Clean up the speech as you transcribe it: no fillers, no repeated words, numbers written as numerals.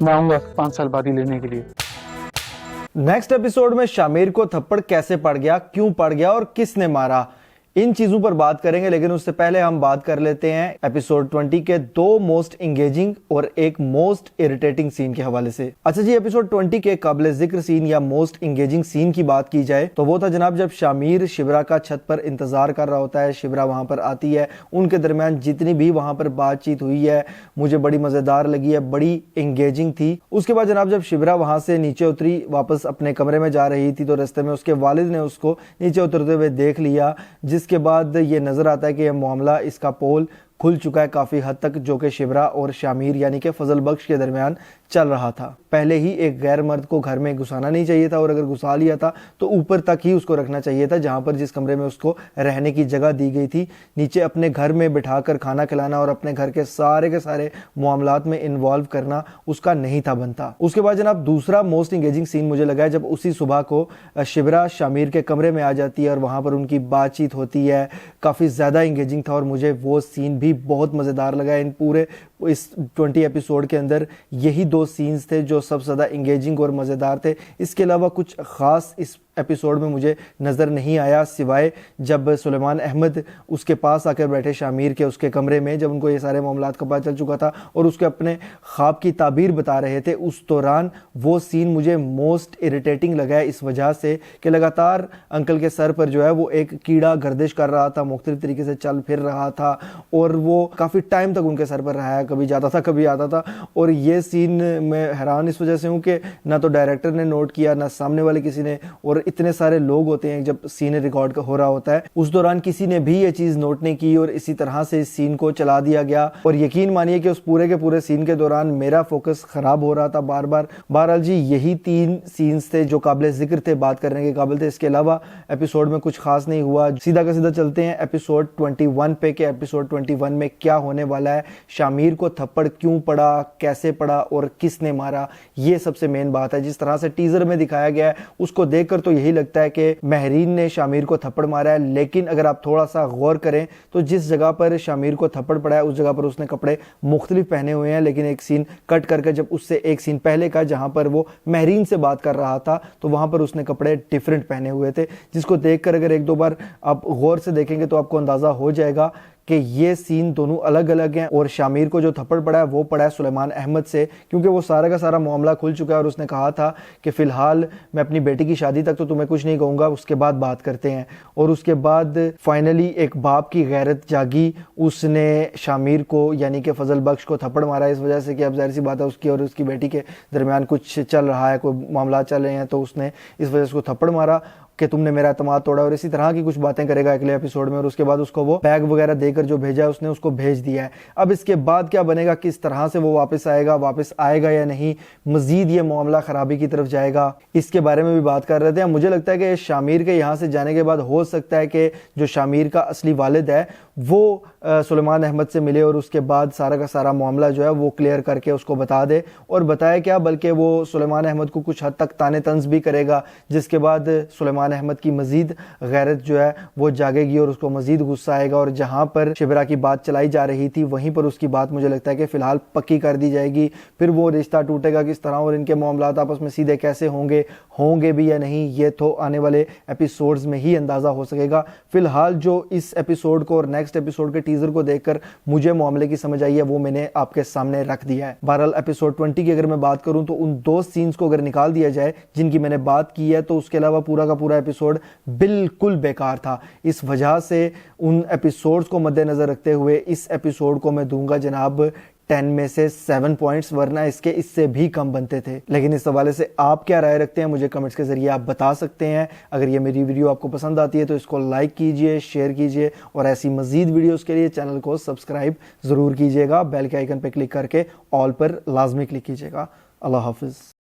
मैं आऊँगा 5 साल बाद ही लेने के लिए। नेक्स्ट एपिसोड में शामिर को थप्पड़ कैसे पड़ गया, क्यों पड़ गया और किसने मारा, इन चीजों पर बात करेंगे। लेकिन उससे पहले हम बात कर लेते हैं एपिसोड 20 के 2 मोस्ट इंगेजिंग और एक मोस्ट इरिटेटिंग सीन के हवाले से। अच्छा जी, एपिसोड 20 के काबिल जिक्र सीन या मोस्ट इंगेजिंग सीन की बात की जाए तो वो था जनाब जब शामिर शिबरा का छत पर इंतजार कर रहा होता है। शिबरा वहां पर आती है, उनके दरमियान जितनी भी वहां पर बातचीत हुई है मुझे बड़ी मजेदार लगी है, बड़ी इंगेजिंग थी। उसके बाद जनाब जब शिबरा वहां से नीचे उतरी, वापस अपने कमरे में जा रही थी, तो रास्ते में उसके वालिद ने उसको नीचे उतरते हुए देख लिया, जिसके बाद ये नजर आता है कि यह मामला, इसका पोल खुल चुका है काफी हद तक, जो कि शिबरा और शामिर यानी कि फजल बख्श के दरमियान चल रहा था। पहले ही एक गैर मर्द को घर में घुसाना नहीं चाहिए था, और अगर घुसा लिया था तो ऊपर तक ही उसको रखना चाहिए था, जहां पर जिस कमरे में उसको रहने की जगह दी गई थी। नीचे अपने घर में बिठाकर खाना खिलाना और अपने घर के सारे मामलात में इन्वॉल्व करना उसका नहीं था बनता। उसके बाद जनाब दूसरा मोस्ट इंगेजिंग सीन मुझे लगा है जब उसी सुबह को शिबरा शामिर के कमरे में आ जाती है और वहां पर उनकी बातचीत होती है। काफी ज्यादा इंगेजिंग था और मुझे वो सीन भी बहुत मजेदार लगा। इन पूरे इस 20 एपिसोड के अंदर यही 2 सीन्स थे जो सबसे ज्यादा इंगेजिंग और मजेदार थे। इसके अलावा कुछ खास इस एपिसोड में मुझे नजर नहीं आया, सिवाय जब सुलेमान अहमद उसके पास आकर बैठे शामिर के उसके कमरे में, जब उनको ये सारे मामलात का पता चल चुका था और उसके अपने ख्वाब की ताबीर बता रहे थे। उस दौरान वो सीन मुझे मोस्ट इरिटेटिंग लगा है इस वजह से कि लगातार अंकल के सर पर जो है वो एक कीड़ा गर्दिश कर रहा था, मुख्तलिफ तरीके से चल फिर रहा था और वो काफी टाइम तक उनके सर पर रहा है, कभी जाता था कभी आता था। और ये सीन मैं हैरान इस वजह से हूँ कि ना तो डायरेक्टर ने नोट किया, ना सामने वाले किसी ने, और इतने सारे लोग होते हैं जब सीन रिकॉर्ड हो रहा होता है, उस दौरान किसी ने भी ये चीज नोट नहीं की और इसी तरह से इस सीन को चला दिया गया। और यकीन मानिए कि उस पूरे के पूरे सीन के दौरान मेरा फोकस खराब हो रहा था बार बार। बहरहाल जी, यही 3 सीन्स थे जो काबिल जिक्र थे, बात करने के काबिल थे। इसके अलावा एपिसोड में कुछ खास नहीं हुआ। सीधा का सीधा चलते हैं एपिसोड 21 पे कि एपिसोड 21 में क्या होने वाला है, शामिर को थप्पड़ क्यों पड़ा, कैसे पड़ा और किसने मारा, ये सबसे मेन बात है। जिस तरह से टीजर में दिखाया गया है उसको देखकर तो यही लगता है कि महरीन ने शामिर को थप्पड़ मारा है, लेकिन अगर आप थोड़ा सा गौर करें तो जिस जगह पर शामिर को थप्पड़ पड़ा है उस जगह पर उसने कपड़े मुख्तलिफ पहने हुए हैं। लेकिन एक सीन कट करके जब उससे एक सीन पहले का जहां पर वो महरीन से बात कर रहा था तो वहां पर उसने कपड़े डिफरेंट पहने हुए थे, जिसको देखकर अगर 1-2 बार आप गौर से देखेंगे तो आपको अंदाजा हो जाएगा कि ये सीन दोनों अलग अलग हैं। और शामिर को जो थप्पड़ पड़ा है वो पड़ा है सुलेमान अहमद से, क्योंकि वो सारा का सारा मामला खुल चुका है और उसने कहा था कि फिलहाल मैं अपनी बेटी की शादी तक तो तुम्हें कुछ नहीं कहूंगा, उसके बाद बात करते हैं। और उसके बाद फाइनली एक बाप की गैरत जागी, उसने शामिर को यानी कि फजल बख्श को थप्पड़ मारा इस वजह से कि अब जाहिर सी बात है उसकी और उसकी बेटी के दरमियान कुछ चल रहा है, कोई मामला चल रहे हैं, तो उसने इस वजह से उसको थप्पड़ मारा कि तुमने मेरा एतमाद तोड़ा, और इसी तरह की कुछ बातें करेगा अगले एपिसोड में। और उसके बाद उसको वो बैग वगैरह देकर जो भेजा है उसने उसको भेज दिया है। अब इसके बाद क्या बनेगा, किस तरह से वो वापस आएगा या नहीं, मजीद ये मामला खराबी की तरफ जाएगा, इसके बारे में भी बात कर रहे थे। मुझे लगता है कि शामिर के यहाँ से जाने के बाद हो सकता है कि जो शामिर का असली वालिद है वो सुलेमान अहमद से मिले और उसके बाद सारा का सारा मामला जो है वो क्लियर करके उसको बता दे। और बताया क्या, बल्कि वो सुलेमान अहमद को कुछ हद तक ताने तंज भी करेगा, जिसके बाद सुलेमान अहमद की मजीद गैरत जो है वो जागेगी और उसको मजीद गुस्सा आएगा। और जहां पर शिबरा की बात चलाई जा रही थी वहीं पर उसकी बात मुझे लगता है कि फिलहाल पक्की कर दी जाएगी। फिर वो रिश्ता टूटेगा किस तरह और इनके मामलात आपस में सीधे कैसे होंगे भी या नहीं, ये तो आने वाले एपिसोड्स में ही अंदाजा हो सकेगा। फिलहाल जो इस एपिसोड को और नेक्स्ट एपिसोड के टीजर को देखकर मुझे मामले की समझ आई है वो मैंने आपके सामने रख दिया है। बहरहाल एपिसोड 20 की अगर मैं बात करूं तो उन 2 सीन्स को अगर निकाल दिया जाए जिनकी मैंने बात की है तो उसके अलावा पूरा का पूरा एपिसोड बिल्कुल बेकार था। इस वजह से उन एपिसोड्स को मद्देनजर रखते हुए इस एपिसोड को मैं दूंगा जनाब 10 में से 7 पॉइंट्स, वरना इससे भी कम बनते थे। लेकिन इस हवाले से आप क्या राय रखते हैं मुझे कमेंट्स के जरिए आप बता सकते हैं। अगर ये मेरी वीडियो आपको पसंद आती है तो इसको लाइक कीजिए, शेयर कीजिए और ऐसी मजीद वीडियोस के लिए चैनल को सब्सक्राइब जरूर कीजिएगा। बेल के आइकन पर क्लिक करके ऑल पर लाजमी क्लिक कीजिएगा। अल्लाह हाफिज।